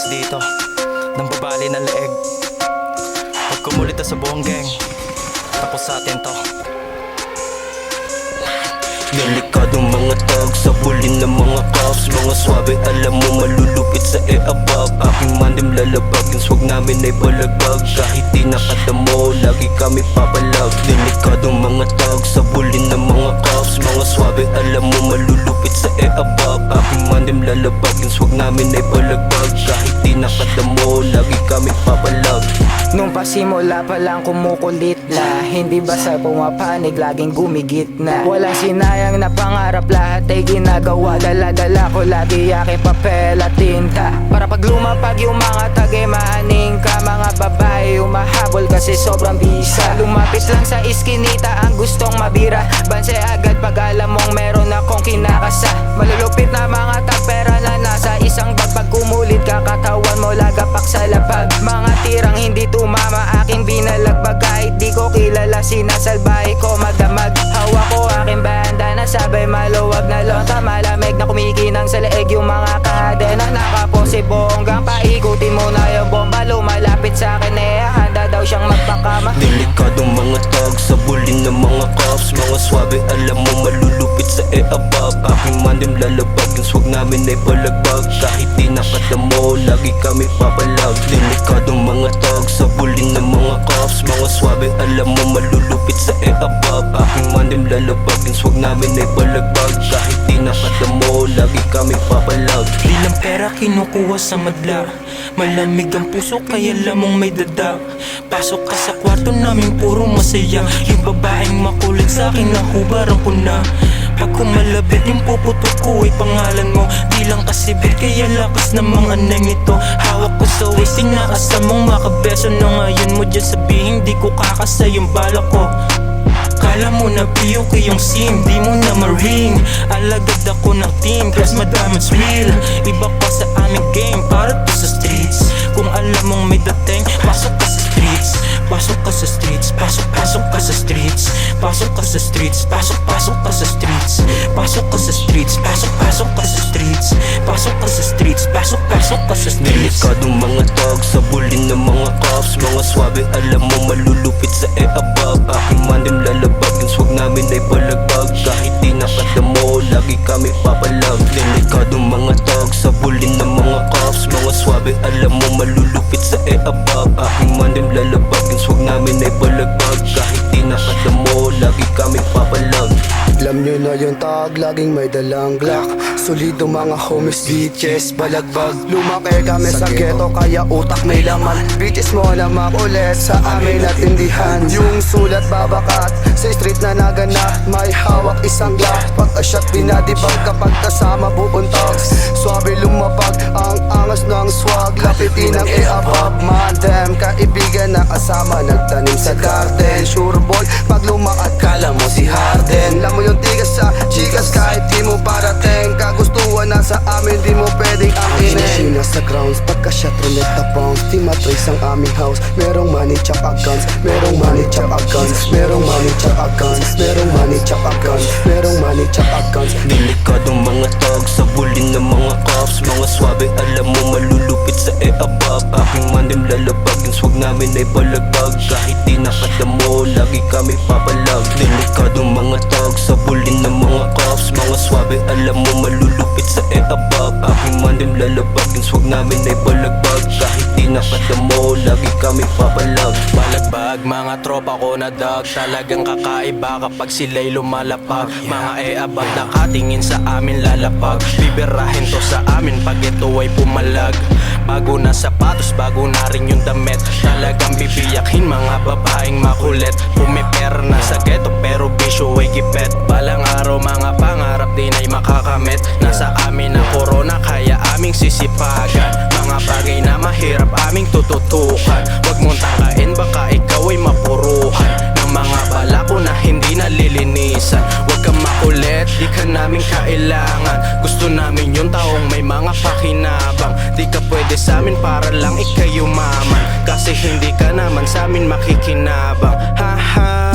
Tigas dito, nang babali ng leeg. Pag kumulit na sa buong gang, tapos sa atin to. Delikadong mga tag sa bulin ng mga cops. Mga swabe alam mo malulupit sa above. Aking mandim lalabagin, swag namin ay balagbag. Kahit di nakadamo, lagi kami papalag. Delikadong mga tag sa bulin ng mga cops. Mga swabe alam mo malulupit sa above. Aking mandim lalabagin, swag namin ay balagbag. Kahit di nakadamo, lagi kami papalag. Nung pasimula pa lang kumukulit na, hindi basta pumapanig, laging gumigit na. Walang sinayang na pangarap, lahat ay ginagawa. Dala-dala ko lagi aking papel at tinta, para pag lumapag yung mga tagay mahaning ka. Mga babae umahabol kasi sobrang bisa. Lumapit lang sa iskinita ang gustong mabira. Banse agad pag alam mong meron akong kinakasa. Malulupit na mga tagpera na nasa isang bag. Pag kumulit ka katawan mo lagapak sa lapag. Mga tirang hindi tumama aking binalagbag. Kahit di ko kilala sinasalbahe ko madamag. Hawak ko aking banda na sabay maluwag na lonta. Malamig na kumikinang sa leeg yung mga kadena. Nakapose bonggang paikutin mo na yung bomba. Lumalapit sa akin handa daw siyang magpakama. Delikadong mga tag sa bulin ng mga cops. Mga swabe alam mo malulupit sa above. Aking mandim lalabagin, swag namin ay balagbag. Kahit di nakadamo, lagi kami papalag. Delikadong mga tag sa bulin ng mga cops. Mga swabe alam mo malulupit sa above. Aking mandim lalabagin, swag namin ay balagbag. Kahit di nakadamo, lagi kami papalag. Di lang pera kinukuha sa madla. Malamig ang puso kaya lamang may dada. Pasok ka sa kwarto namin puro masaya. Yung babaeng makulit sa akin nahubaran ko na. Pag kumalabit yung puputok ko ay pangalan mo. Di lang kasi bit kaya lakas ng mga name ito. Hawak ko sa waist, inaasam mong makabeso na ngayon mo dyan sabihin di ko kakasa yung bala ko. Kala mo na piyo ko yung sim, di mo na ma-ring. Alagad ako ng team, cause madamag's real. Iba pa sa aming game, para to sa streets. Kung alam mong may dating, pasok ka sa streets. Pasok ka sa streets, pasok ka sa streets. Pasok ka sa streets, pasok ka sa streets. Pasok ka sa streets, pasok ka sa streets. Pasok ka sa streets, pasok ka sa streets. Delikadong mga tag sa bulin ng mga cops. Mga swabe alam mo malulupit sa above. Aking mandim lalabagin, swag namin ay balagbag. Kahit di nakadamo, lagi kami papalag. Delikadong mga tag sa bulin ng mga cops. Mga swabe alam mo malulupit sa above. Aking mandim lalabagin, swag namin ay balagbag. Kahit di nakadamo, lagi kami papalag. Alam nyo na yung tag, laging may dalang glock. Solido mga homies, bitches, balagbag. Lumaki kami sa ghetto, kaya utak may laman. Bitches mo na makulit, sa amin natindihan. Yung sulat babakat, sa street na naganap. May hawak isang glock, pagka-shot binadibag. Kapag kasama bubuntag, swabe lumapag. Ang angas ng swag, lapitin ang above. Mandem, kaibigan na kasama, nagtanim sa garden. Sure boy, pag lumakat, kala mo si Harden. Alam mo yung tigas sa chikas, kahit di mo parating. Kagustuhan na sa amin, di mo pwedeng angkinin. Sina sa grounds, pagka-shot ruleta pounds. Team matrace ang aming house. Merong money, tsaka guns. Merong money, tsaka guns. Merong money, tsaka guns. Merong money, tsaka guns. Merong money, tsaka guns. Delikadong mga tag sa bulin ng mga cops. Mga swabe alam mo malulupit sa above. Aking mandim lalabagin, swag namin ay balagbag. Kahit di nakadamo, lagi kami papalag. Delikadong mga tag sa bulin ng mga cops. Mga swabe alam mo malulupit sa above. Aking mandim lalabagin, swag namin ay balagbag. Kahit di nakadamo, lagi kami papalag. Balagbag, mga tropa ko na dog. Talagang kakaiba kapag sila'y lumalapag. Mga abad nakatingin sa amin lalapag. Bibirahin to sa amin pag ito ay pumalag. Bago na sapatos, bago na rin yung damit. Talagang bibiyakin mga babaeng makulit. Pumipera na sa ghetto pero bisyo ay gipet. Balang araw mga pangarap din ay makakamit. Nasa amin ang corona kaya aming sisipagan. Mga bagay na mahirap aming tututukan. Huwag mong takain baka ikaw ay mapuruhan ng mga balako na hindi nalilinisan. Huwag kang makulit, di ka namin kailangan. Gusto namin yung taong may mga pakinabang. Di ka pwede sa amin para lang ikay umaman. Kasi hindi ka naman sa amin makikinabang. Ha ha.